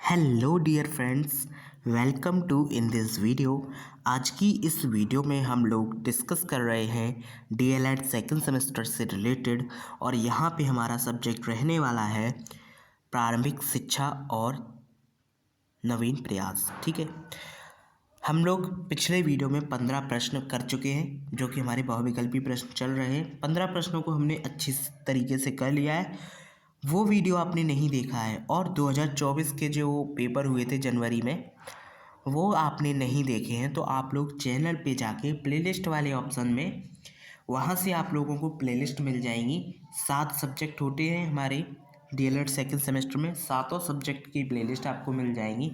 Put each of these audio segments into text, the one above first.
Hello dear friends, welcome to in this video. आज की इस वीडियो में हम लोग डिस्कस कर रहे हैं डीएलएड सेकंड सेमेस्टर से रिलेटेड, और यहाँ पे हमारा सब्जेक्ट रहने वाला है प्रारंभिक शिक्षा और नवीन प्रयास। ठीक है, हम लोग पिछले वीडियो में 15 प्रश्न कर चुके हैं, जो कि हमारे बहुविकल्पी प्रश्न चल रहे हैं। 15 प्रश्नों को हमने अच्छी तरीके से कर लिया है। वो वीडियो आपने नहीं देखा है और 2024 के जो पेपर हुए थे जनवरी में, वो आपने नहीं देखे हैं, तो आप लोग चैनल पे जाके प्लेलिस्ट वाले ऑप्शन में, वहाँ से आप लोगों को प्लेलिस्ट मिल जाएंगी। 7 सब्जेक्ट होते हैं हमारे डीएलएड सेकंड सेमेस्टर में, 7 सब्जेक्ट की प्लेलिस्ट आपको मिल जाएंगी।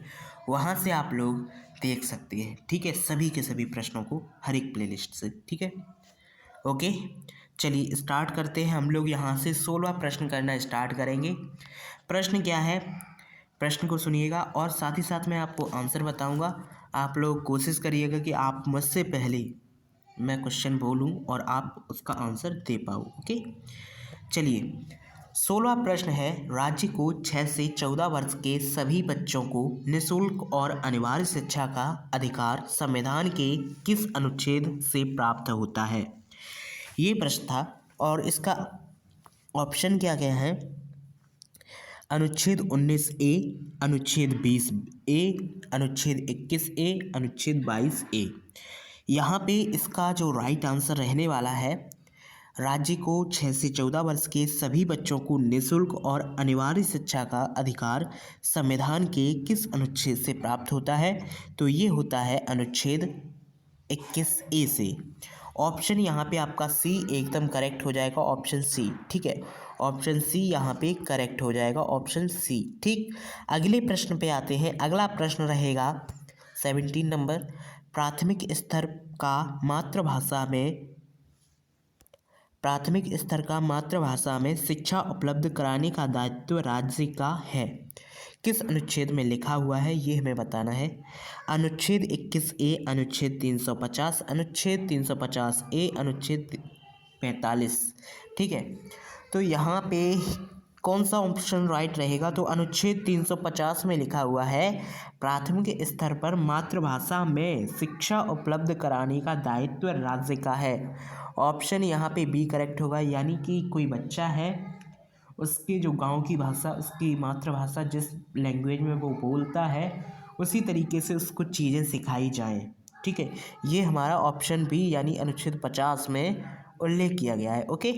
वहाँ से आप लोग देख सकते हैं। ठीक है, सभी के सभी प्रश्नों को हर एक प्लेलिस्ट से। ठीक है, ओके, चलिए स्टार्ट करते हैं। हम लोग यहाँ से 16 प्रश्न करना स्टार्ट करेंगे। प्रश्न क्या है, प्रश्न को सुनिएगा और साथ ही साथ मैं आपको आंसर बताऊंगा। आप लोग कोशिश करिएगा कि आप मुझसे पहले मैं क्वेश्चन बोलूं और आप उसका आंसर दे पाओ। ओके, चलिए 16 प्रश्न है। राज्य को 6 से 14 वर्ष के सभी बच्चों को निःशुल्क और अनिवार्य शिक्षा का अधिकार संविधान के किस अनुच्छेद से प्राप्त होता है? ये प्रश्न था और इसका ऑप्शन क्या क्या है? अनुच्छेद 19A, अनुच्छेद 20A, अनुच्छेद 21A, अनुच्छेद 22A। यहाँ पे इसका जो राइट आंसर रहने वाला है, राज्य को 6 से 14 वर्ष के सभी बच्चों को निःशुल्क और अनिवार्य शिक्षा का अधिकार संविधान के किस अनुच्छेद से प्राप्त होता है? तो ये होता है अनुच्छेद 21A से। ऑप्शन यहाँ पे आपका सी एकदम करेक्ट हो जाएगा, ऑप्शन सी। ठीक है, ऑप्शन सी यहाँ पे करेक्ट हो जाएगा, ऑप्शन सी। ठीक, अगले प्रश्न पे आते हैं। अगला प्रश्न रहेगा 17 नंबर। प्राथमिक स्तर का मातृभाषा में शिक्षा उपलब्ध कराने का दायित्व राज्य का है, किस अनुच्छेद में लिखा हुआ है? ये हमें बताना है। अनुच्छेद 21A, अनुच्छेद 350, अनुच्छेद 350A, अनुच्छेद 45। ठीक है, तो यहाँ पे कौन सा ऑप्शन राइट रहेगा? तो अनुच्छेद 350 में लिखा हुआ है प्राथमिक स्तर पर मातृभाषा में शिक्षा उपलब्ध कराने का दायित्व राज्य का है। ऑप्शन यहाँ पे बी करेक्ट होगा, यानी कि कोई बच्चा है, उसके जो गांव की भाषा, उसकी मातृभाषा, जिस लैंग्वेज में वो बोलता है, उसी तरीके से उसको चीज़ें सिखाई जाएं। ठीक है, ये हमारा ऑप्शन बी यानी अनुच्छेद 50 में उल्लेख किया गया है। ओके,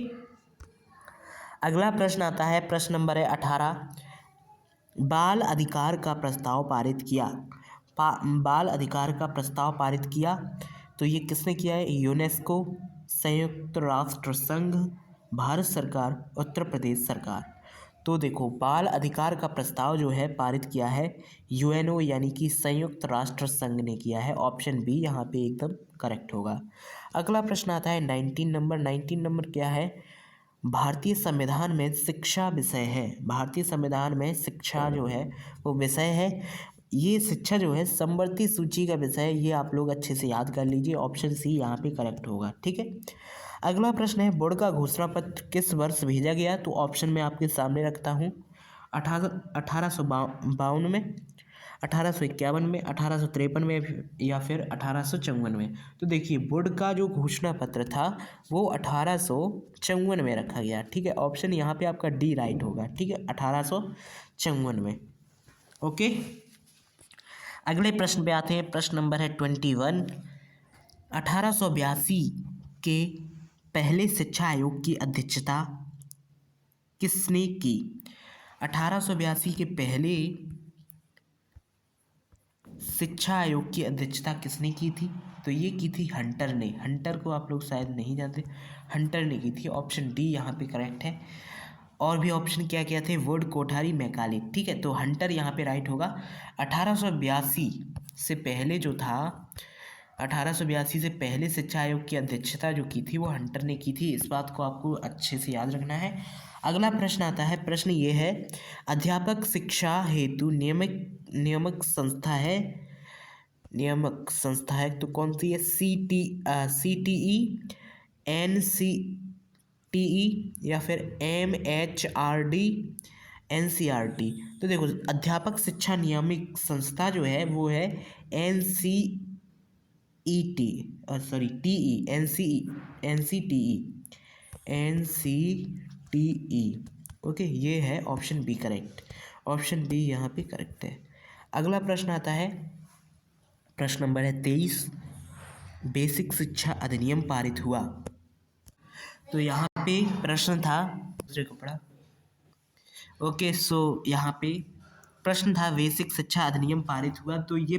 अगला प्रश्न आता है, प्रश्न नंबर है 18। बाल अधिकार का प्रस्ताव पारित किया। बाल अधिकार का प्रस्ताव पारित किया तो ये किसने किया है? यूनेस्को, संयुक्त राष्ट्र संघ, भारत सरकार, उत्तर प्रदेश सरकार। तो देखो, बाल अधिकार का प्रस्ताव जो है पारित किया है यूएनओ यानी कि संयुक्त राष्ट्र संघ ने किया है। ऑप्शन बी यहाँ पे एकदम करेक्ट होगा। अगला प्रश्न आता है 19 नंबर। 19 नंबर क्या है? भारतीय संविधान में शिक्षा विषय है। भारतीय संविधान में शिक्षा जो है वो विषय है। ये शिक्षा जो है समवर्ती सूची का विषय है। ये आप लोग अच्छे से याद कर लीजिए, ऑप्शन सी यहाँ पे करेक्ट होगा। ठीक है, अगला प्रश्न है, बोर्ड का घोषणा पत्र किस वर्ष भेजा गया? तो ऑप्शन में आपके सामने रखता हूँ। 1852 में, 1851 में, 1853 में, या फिर 1854 में। तो देखिए, बोर्ड का जो घोषणा पत्र था वो 1854 में रखा गया। ठीक है, ऑप्शन यहाँ पे आपका डी राइट होगा। ठीक है, 1854 में। ओके, अगले प्रश्न पे आते हैं। प्रश्न नंबर है 21। 1882 के पहले शिक्षा आयोग की अध्यक्षता किसने की? 1882 के पहले शिक्षा आयोग की अध्यक्षता किसने की थी? तो ये की थी हंटर ने। हंटर को आप लोग शायद नहीं जानते, हंटर ने की थी। ऑप्शन डी यहाँ पे करेक्ट है। और भी ऑप्शन क्या क्या थे? Would, Kothari, Macaulay. ठीक है, तो हंटर यहाँ पे राइट होगा। 1882 से पहले जो था, 1882 से पहले शिक्षा आयोग की अध्यक्षता जो की थी वो हंटर ने की थी। इस बात को आपको अच्छे से याद रखना है। अगला प्रश्न आता है। प्रश्न ये है, अध्यापक शिक्षा हेतु नियामक संस्था है। नियामक संस्था है तो कौन सी है? CTE, NCTE, या फिर MHRD, एनसीईआरटी। तो देखो अध्यापक शिक्षा नियामक संस्था जो है वो है NCET, sorry TE, NCTE. Okay, ये है option B correct. Option B यहाँ पे करेक्ट है। अगला प्रश्न आता है, प्रश्न नंबर है 23, बेसिक शिक्षा अधिनियम पारित हुआ। तो यहाँ पे प्रश्न था, दूसरे कपड़ा, ओके, सो यहाँ पे प्रश्न था बेसिक शिक्षा अधिनियम पारित हुआ। तो ये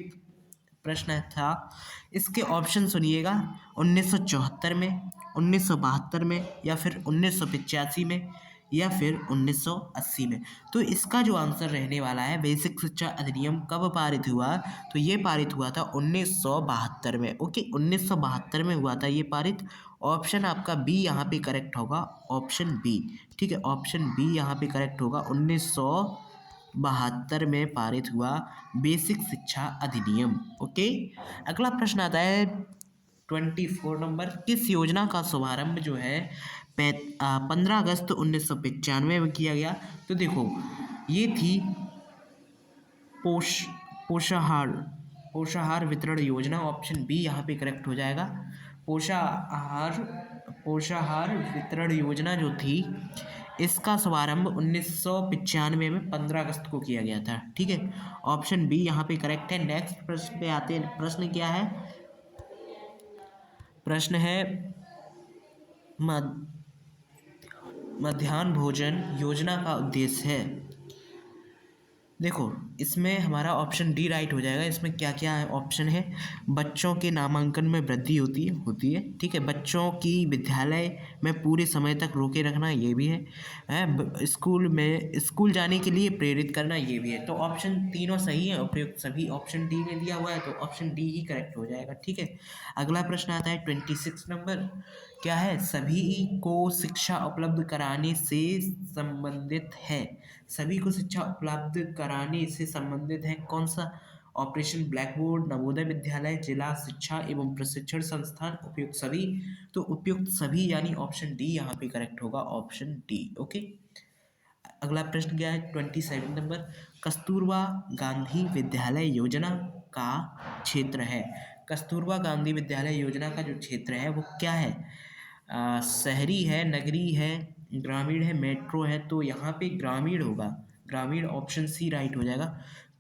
प्रश्न था, इसके ऑप्शन सुनिएगा, 1974 में, 1972 में, या फिर 1985 में, या फिर 1980 में। तो इसका जो आंसर रहने वाला है, बेसिक शिक्षा अधिनियम कब पारित हुआ, तो ये पारित हुआ था 1972 में। ओके, 1972 में हुआ था ये पारित। ऑप्शन आपका बी यहाँ पे करेक्ट होगा, ऑप्शन बी। ठीक है, ऑप्शन बी यहाँ पे करेक्ट होगा, 1972 में पारित हुआ बेसिक शिक्षा अधिनियम। ओके, अगला प्रश्न आता है 24 नंबर, किस योजना का शुभारंभ जो है 15 अगस्त 1995 में किया गया। तो देखो ये थी पोषाहार पोषाहार वितरण योजना। ऑप्शन बी यहाँ पे करेक्ट हो जाएगा। पोषाहार वितरण योजना जो थी, इसका शुभारंभ 1995 में 15 अगस्त को किया गया था। ठीक है, ऑप्शन बी यहाँ पे करेक्ट है। नेक्स्ट प्रश्न पे आते हैं। प्रश्न क्या है, प्रश्न है मध्याह्न भोजन योजना का उद्देश्य है। देखो इसमें हमारा ऑप्शन डी राइट हो जाएगा। इसमें क्या क्या ऑप्शन है, बच्चों के नामांकन में वृद्धि होती है। ठीक है, बच्चों की विद्यालय में पूरे समय तक रोके रखना, ये भी है, स्कूल जाने के लिए प्रेरित करना, ये भी है। तो ऑप्शन तीनों सही है, उपयुक्त सभी ऑप्शन डी में दिया हुआ है, तो ऑप्शन डी ही करेक्ट हो जाएगा। ठीक है, अगला प्रश्न आता है 26 नंबर, क्या है, सभी को शिक्षा उपलब्ध कराने से संबंधित है। सभी को शिक्षा उपलब्ध कराने से संबंधित है कौन सा, operation black board, Navodaya Vidyalaya, जिला शिक्षा एवं प्रशिक्षण संस्थान, उपयुक्त सभी। तो उपयुक्त सभी यानी ऑप्शन डी यहाँ पे करेक्ट होगा, ऑप्शन डी। ओके, अगला प्रश्न क्या है 27 नंबर, कस्तूरबा गांधी विद्यालय योजना का क्षेत्र है। कस्तूरबा गांधी विद्यालय योजना का जो क्षेत्र है वो क्या है, शहरी है, नगरी है, ग्रामीण है, मेट्रो है। तो यहाँ पे ग्रामीण होगा, ग्रामीण, ऑप्शन सी राइट हो जाएगा।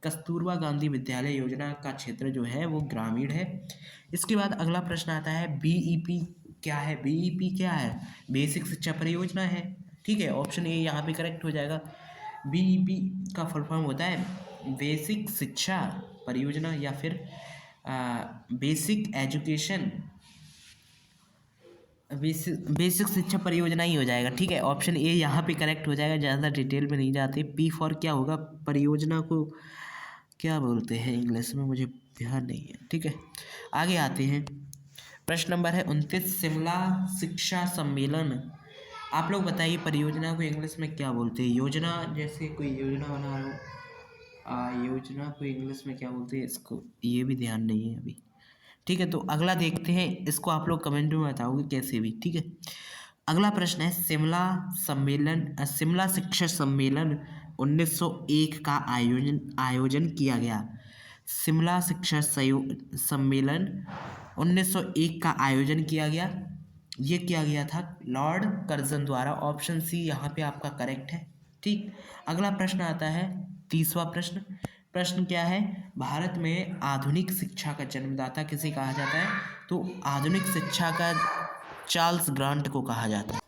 कस्तूरबा गांधी विद्यालय योजना का क्षेत्र जो है वो ग्रामीण है। इसके बाद अगला प्रश्न आता है बीईपी क्या है। बीईपी क्या है, बेसिक शिक्षा परियोजना है। ठीक है, ऑप्शन ए यहाँ पे करेक्ट हो जाएगा। बीईपी का फुल फॉर्म होता है बेसिक शिक्षा परियोजना, या फिर बेसिक एजुकेशन, बेसिक शिक्षा परियोजना ही हो जाएगा। ठीक है, ऑप्शन ए यहाँ पे करेक्ट हो जाएगा। ज़्यादा डिटेल में नहीं जाते। पी फॉर क्या होगा, परियोजना को क्या बोलते हैं इंग्लिश में, मुझे ध्यान नहीं है। ठीक है, आगे आते हैं। प्रश्न नंबर है 29, शिमला शिक्षा सम्मेलन। आप लोग बताइए परियोजना को इंग्लिश में क्या बोलते हैं। योजना, जैसे कोई योजना बना रहा हो, योजना को इंग्लिश में क्या बोलते हैं, इसको ये भी ध्यान नहीं है अभी। ठीक है, तो अगला देखते हैं, इसको आप लोग कमेंट में बताओगे कैसे भी। ठीक है, अगला प्रश्न है शिमला शिक्षा सम्मेलन 1901 का आयोजन किया गया। शिमला शिक्षा सम्मेलन 1901 का आयोजन किया गया, ये किया गया था लॉर्ड कर्जन द्वारा। ऑप्शन सी यहाँ पे आपका करेक्ट है। ठीक, अगला प्रश्न आता है 30वां प्रश्न। प्रश्न क्या है, भारत में आधुनिक शिक्षा का जन्मदाता किसे कहा जाता है। तो आधुनिक शिक्षा का चार्ल्स ग्रांट को कहा जाता है।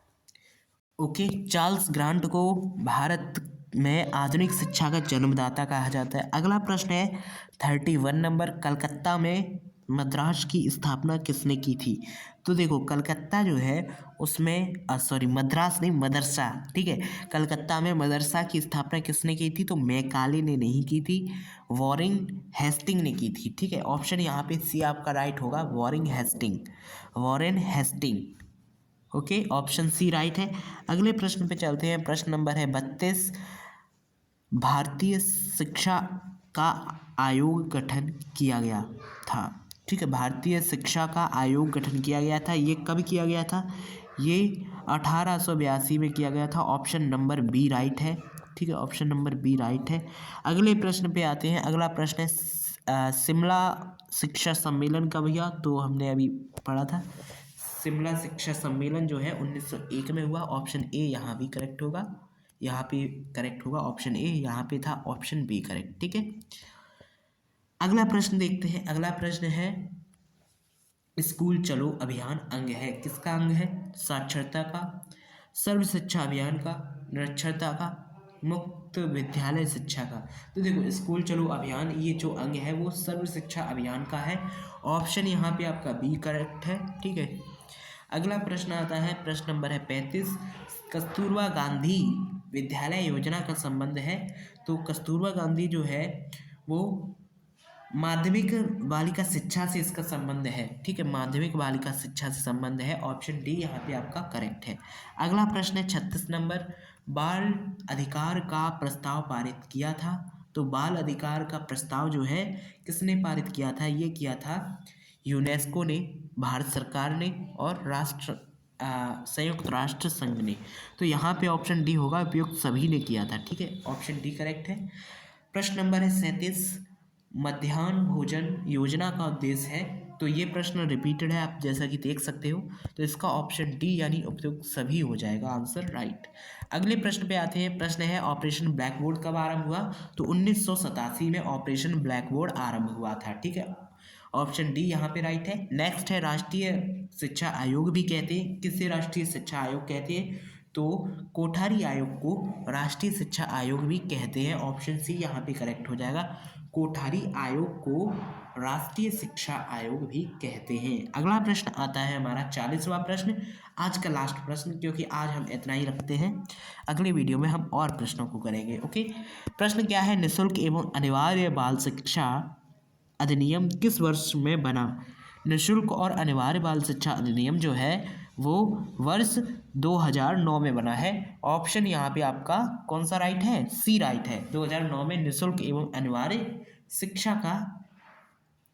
ओके, चार्ल्स ग्रांट को भारत में आधुनिक शिक्षा का जन्मदाता कहा जाता है। अगला प्रश्न है 31 नंबर, कलकत्ता में मद्रास की स्थापना किसने की थी। तो देखो कलकत्ता जो है उसमें मद्रास नहीं, मदरसा। ठीक है, कलकत्ता में मदरसा की स्थापना किसने की थी, तो मैकाले ने नहीं की थी, वॉरेन हेस्टिंग ने की थी। ठीक है, ऑप्शन यहाँ पे सी आपका राइट होगा, Warren Hasting. Okay, option C right है। अगले प्रश्न पे चलते हैं। प्रश्न नंबर है 32, भारतीय शिक्षा का आयोग गठन किया गया था। ठीक है, भारतीय शिक्षा का आयोग गठन किया गया था, ये कब किया गया था, ये 1882 में किया गया था। ऑप्शन नंबर बी राइट है। ठीक है, ऑप्शन नंबर बी राइट है। अगले प्रश्न पे आते हैं। अगला प्रश्न है शिमला शिक्षा सम्मेलन का भैया, तो हमने अभी पढ़ा था। शिमला शिक्षा सम्मेलन जो है 1901 में हुआ। ऑप्शन ए यहाँ भी करेक्ट होगा, यहाँ पे करेक्ट होगा ऑप्शन ए, यहाँ पे था ऑप्शन बी करेक्ट। ठीक है, अगला प्रश्न देखते हैं। अगला प्रश्न है स्कूल चलो अभियान अंग है, किसका अंग है? साक्षरता का, सर्व शिक्षा अभियान का, निरक्षरता का, मुक्त विद्यालय शिक्षा का। तो देखो स्कूल चलो अभियान ये जो अंग है वो सर्व शिक्षा अभियान का है। ऑप्शन यहाँ पे आपका बी करेक्ट है। ठीक है, अगला प्रश्न आता है, प्रश्न नंबर है 35। कस्तूरबा गांधी विद्यालय योजना का संबंध है। तो कस्तूरबा गांधी जो है वो माध्यमिक बालिका शिक्षा से इसका संबंध है। ठीक है, माध्यमिक बालिका शिक्षा से संबंध है। ऑप्शन डी यहाँ पे आपका करेक्ट है। अगला प्रश्न है 36 नंबर। बाल अधिकार का प्रस्ताव पारित किया था। तो बाल अधिकार का प्रस्ताव जो है किसने पारित किया था? ये किया था यूनेस्को ने, भारत सरकार ने और संयुक्त राष्ट्र संघ ने। तो यहाँ पे ऑप्शन डी होगा, उपयुक्त सभी ने किया था। ठीक है, ऑप्शन डी करेक्ट है। प्रश्न नंबर है 37। मध्याह्न भोजन योजना का उद्देश्य है। तो ये प्रश्न रिपीटेड है, आप जैसा कि देख सकते हो। तो इसका ऑप्शन डी यानी उपयुक्त सभी हो जाएगा आंसर राइट। अगले प्रश्न पे आते हैं। प्रश्न है ऑपरेशन ब्लैक बोर्ड कब आरंभ हुआ? तो 1987 में ऑपरेशन ब्लैक बोर्ड आरंभ हुआ था। ठीक है, ऑप्शन डी यहाँ पे राइट है। नेक्स्ट है राष्ट्रीय शिक्षा आयोग भी कहते हैं। किसे राष्ट्रीय शिक्षा आयोग कहते हैं? तो कोठारी आयोग को राष्ट्रीय शिक्षा आयोग भी कहते हैं। ऑप्शन सी यहाँ पे करेक्ट हो जाएगा, कोठारी आयोग को राष्ट्रीय शिक्षा आयोग भी कहते हैं। अगला प्रश्न आता है हमारा 40वां प्रश्न, आज का लास्ट प्रश्न, क्योंकि आज हम इतना ही रखते हैं। अगले वीडियो में हम और प्रश्नों को करेंगे। ओके, प्रश्न क्या है? निःशुल्क एवं अनिवार्य बाल शिक्षा अधिनियम किस वर्ष में बना? निःशुल्क और अनिवार्य बाल शिक्षा अधिनियम जो है वो वर्ष 2009 में बना है। ऑप्शन यहाँ पे आपका कौन सा राइट है? सी राइट है। 2009 में निःशुल्क एवं अनिवार्य शिक्षा का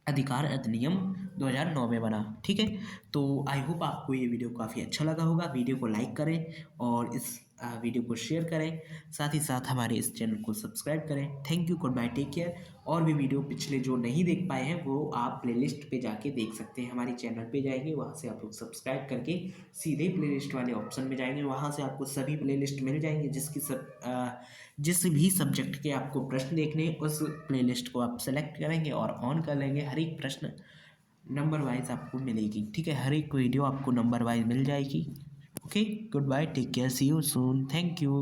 अधिकार अधिनियम 2009 में बना। ठीक है, तो आई होप आपको ये वीडियो काफ़ी अच्छा लगा होगा। वीडियो को लाइक करें और इस वीडियो को शेयर करें, साथ ही साथ हमारे इस चैनल को सब्सक्राइब करें। Thank you, good bye, take care. और भी वीडियो पिछले जो नहीं देख पाए हैं वो आप प्लेलिस्ट पे जाके देख सकते हैं। हमारी चैनल पे जाएंगे, वहाँ से आप लोग सब्सक्राइब करके सीधे प्लेलिस्ट वाले ऑप्शन में जाएंगे, वहाँ से आपको सभी प्लेलिस्ट मिल जाएंगे। जिस भी सब्जेक्ट के आपको प्रश्न देखने उस प्लेलिस्ट को आप सेलेक्ट करेंगे और ऑन कर लेंगे। हर एक प्रश्न नंबर वाइज आपको मिलेगी। ठीक है, हर एक वीडियो आपको नंबर वाइज मिल जाएगी। Okay, good bye, take care, see you soon, thank you.